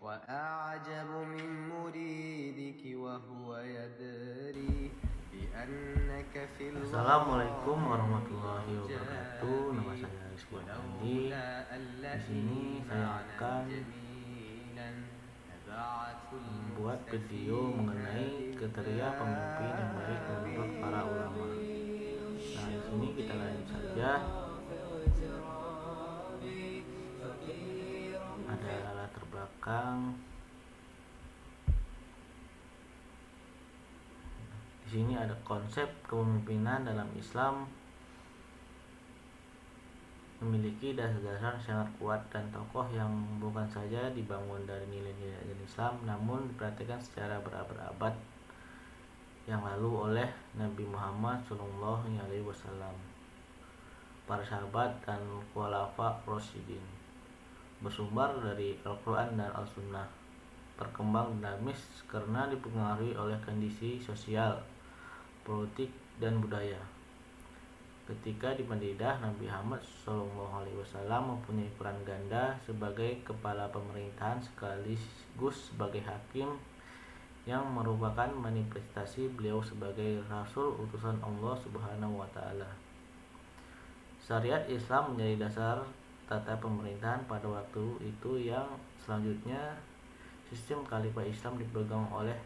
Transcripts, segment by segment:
وأعجب من مريدك وهو يدري بأنك في Assalamualaikum warahmatullahi wabarakatuh. Nama saya Rizky Andi. Di sini saya akan membuat video mengenai kriteria pemimpin yang baik menurut para ulama. Nah, di sini kita lanjut saja. Ada latar belakang. Di sini ada konsep kepemimpinan dalam Islam memiliki dasar-dasar sangat kuat dan tokoh yang bukan saja dibangun dari nilai-nilai Islam, namun diperhatikan secara berabad-abad yang lalu oleh Nabi Muhammad SAW, para sahabat dan khulafa Rasyidin, bersumber dari Al-Quran dan Al-Sunnah, berkembang dinamis karena dipengaruhi oleh kondisi sosial, politik, dan budaya. Ketika di Madinah, Nabi Muhammad SAW mempunyai peran ganda sebagai kepala pemerintahan sekaligus sebagai hakim, yang merupakan manifestasi beliau sebagai Rasul utusan Allah Subhanahu wa Ta'ala. Syariat Islam menjadi dasar tata pemerintahan pada waktu itu, yang selanjutnya sistem khalifah Islam dipegang oleh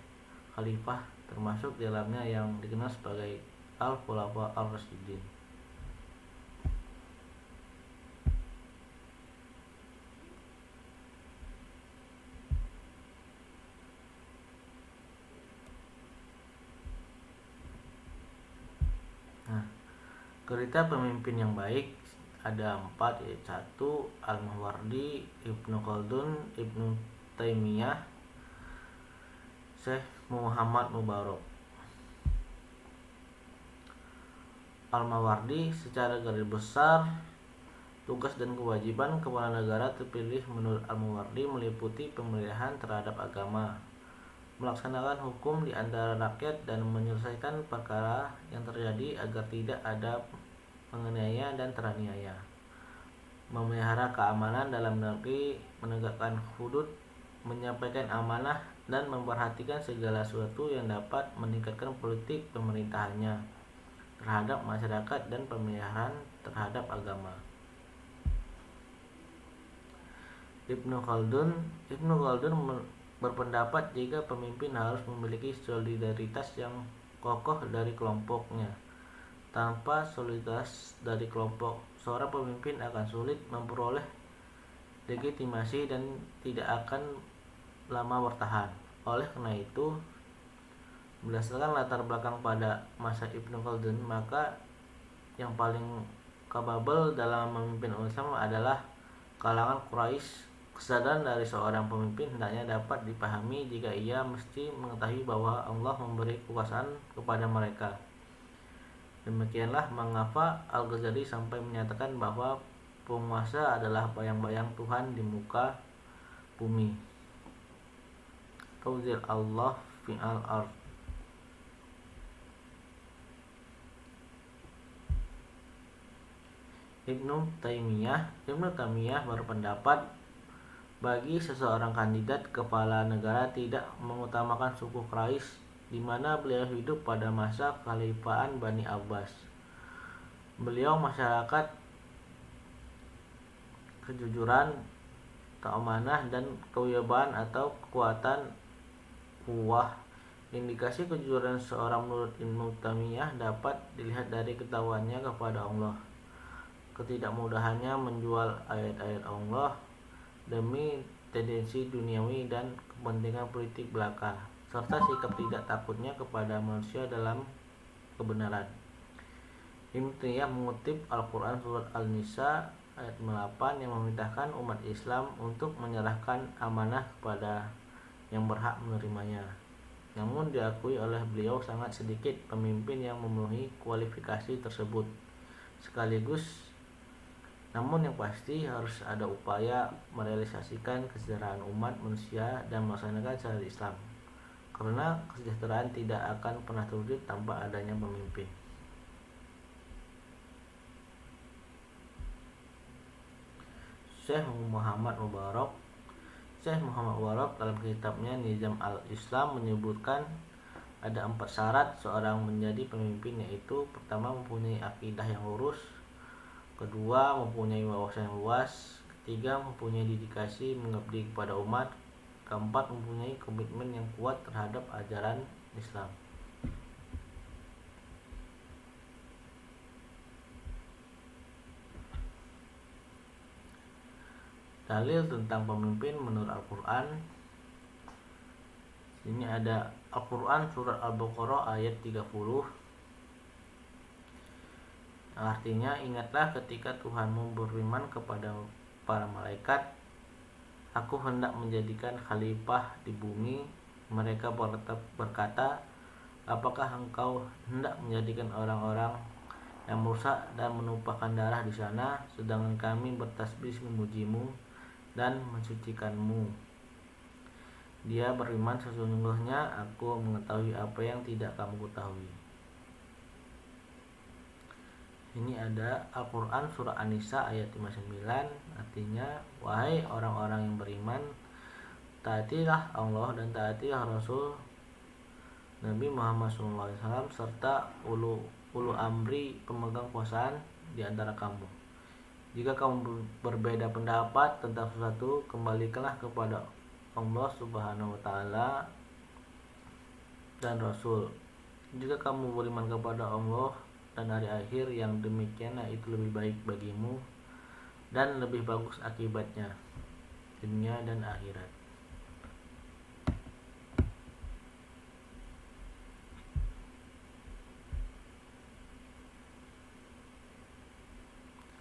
khalifah, termasuk di dalamnya yang dikenal sebagai Al-Khulafa Ar-Rasyidin. Kriteria pemimpin yang baik ada 4, yaitu 1. Al-Mawardi, Ibnu Khaldun, Ibnu Taimiyah, Syekh Muhammad Mubarak. Al-Mawardi secara garis besar tugas dan kewajiban kepala negara terpilih menurut Al-Mawardi meliputi pemeliharaan terhadap agama, melaksanakan hukum di antara rakyat, dan menyelesaikan perkara yang terjadi agar tidak ada penganiaya dan teraniaya, memelihara keamanan dalam negeri, menegakkan hudud, menyampaikan amanah, dan memperhatikan segala sesuatu yang dapat meningkatkan politik pemerintahannya terhadap masyarakat, dan pemeliharaan terhadap agama. Ibnu Khaldun berpendapat jika pemimpin harus memiliki solidaritas yang kokoh dari kelompoknya. Tanpa solidaritas dari kelompok, seorang pemimpin akan sulit memperoleh legitimasi dan tidak akan lama bertahan. Oleh karena itu, berdasarkan latar belakang pada masa Ibnu Khaldun, maka yang paling capable dalam memimpin Islam adalah kalangan Quraisy. Kesadaran dari seorang pemimpin hendaknya dapat dipahami jika ia mesti mengetahui bahwa Allah memberi kekuasaan kepada mereka. Demikianlah mengapa Al-Ghazali sampai menyatakan bahwa penguasa adalah bayang-bayang Tuhan di muka bumi. Tawzir Allah fi'al ard. Ibnu Taimiyah berpendapat bagi seseorang kandidat kepala negara tidak mengutamakan suku Quraisy, di mana beliau hidup pada masa kekhalifahan Bani Abbas. Beliau masyarakat kejujuran, keamanan, dan kewibawaan atau kekuatan kuwah. Indikasi kejujuran seorang menurut Ibnu Taimiyah dapat dilihat dari ketahuannya kepada Allah, ketidakmudahannya menjual ayat-ayat Allah demi tendensi duniawi dan kepentingan politik belaka, serta sikap tidak takutnya kepada manusia dalam kebenaran. Ibnu Taimiyah mengutip Al-Quran surat An-Nisa ayat 8 yang memerintahkan umat Islam untuk menyerahkan amanah kepada yang berhak menerimanya. Namun diakui oleh beliau sangat sedikit pemimpin yang memenuhi kualifikasi tersebut. Namun yang pasti harus ada upaya merealisasikan kesejahteraan umat manusia dan melaksanakan syariat Islam, karena kesejahteraan tidak akan pernah terwujud tanpa adanya pemimpin. Syekh Muhammad Mubarak Syekh Muhammad Warab dalam kitabnya Nizam al-Islam menyebutkan ada 4 syarat seorang menjadi pemimpin, yaitu pertama mempunyai akidah yang lurus, kedua mempunyai wawasan yang luas, ketiga mempunyai dedikasi mengabdi kepada umat, keempat mempunyai komitmen yang kuat terhadap ajaran Islam. Dalil tentang pemimpin menurut Al-Quran. Ini ada Al-Quran surat Al-Baqarah ayat 30. Artinya, ingatlah ketika Tuhanmu berfirman kepada para malaikat, aku hendak menjadikan khalifah di bumi. Mereka berkata, apakah engkau hendak menjadikan orang-orang yang merusak dan menumpahkan darah di sana, sedangkan kami bertasbih memujimu dan mensucikanmu? Dia beriman, sesungguhnya aku mengetahui apa yang tidak kamu ketahui. Ini ada Al-Quran surah An-Nisa ayat 59. Artinya, wahai orang-orang yang beriman, taatilah Allah dan taatilah Rasul Nabi Muhammad SAW serta ulu amri pemegang kekuasaan di antara kamu. Jika kamu berbeda pendapat tentang sesuatu, kembalikanlah kepada Allah Subhanahu wa Ta'ala dan Rasul. Jika kamu beriman kepada Allah dan hari akhir, yang demikianlah itu lebih baik bagimu dan lebih bagus akibatnya dunia dan akhirat.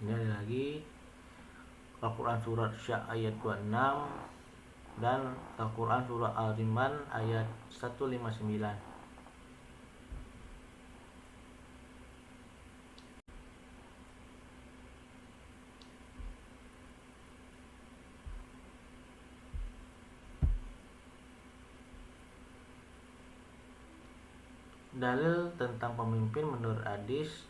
Ini ada lagi Al-Quran surat Sya ayat 26 dan Al-Quran surah Al-Imran ayat 159. Dalil tentang pemimpin menurut hadis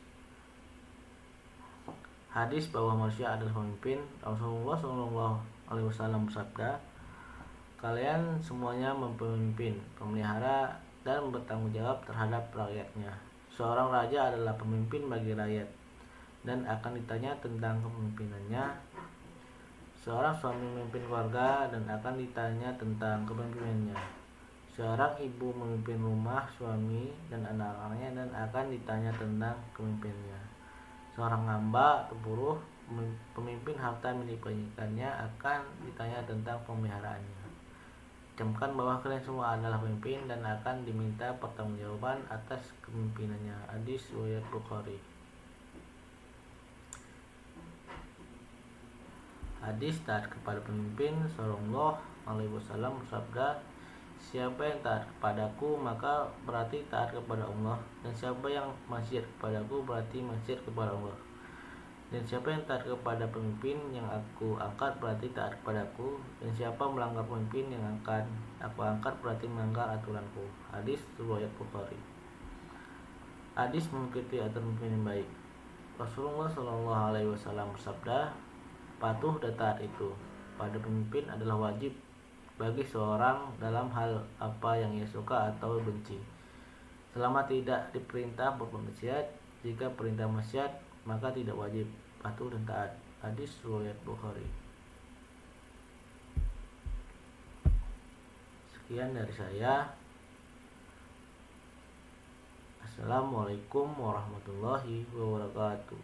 bahwa manusia adalah pemimpin. Rasulullah SAW bersabda, kalian semuanya memimpin, pemelihara, dan bertanggung jawab terhadap rakyatnya. Seorang raja adalah pemimpin bagi rakyat dan akan ditanya tentang kepemimpinannya. Seorang suami memimpin keluarga dan akan ditanya tentang kepemimpinannya. Seorang ibu memimpin rumah suami dan anak-anaknya dan akan ditanya tentang kepemimpinannya. Seorang hamba atau buruh pemimpin harta milik majikannya akan ditanya tentang pemeliharaannya. Camkan bahwa kalian semua adalah pemimpin dan akan diminta pertanggungjawaban atas kepemimpinannya. Hadis riwayat Bukhari. Hadis taat kepada pemimpin. Sallallahu alaihi wasallam bersabda, siapa yang taat kepadaku maka berarti taat kepada Allah, dan siapa yang maksiat kepadaku berarti maksiat kepada Allah, dan siapa yang taat kepada pemimpin yang aku angkat berarti taat kepadaku, dan siapa melanggar pemimpin yang akan aku angkat berarti melanggar aturanku. Hadis riwayat Bukhari. Hadis mengikuti aturan pemimpin yang baik. Rasulullah SAW bersabda, patuh dan taat itu pada pemimpin adalah wajib bagi seorang dalam hal apa yang ia suka atau benci, selama tidak diperintah berbuat maksiat. Jika perintah maksiat maka tidak wajib patuh dan taat. Hadis riwayat Bukhari. Sekian dari saya. Assalamualaikum warahmatullahi wabarakatuh.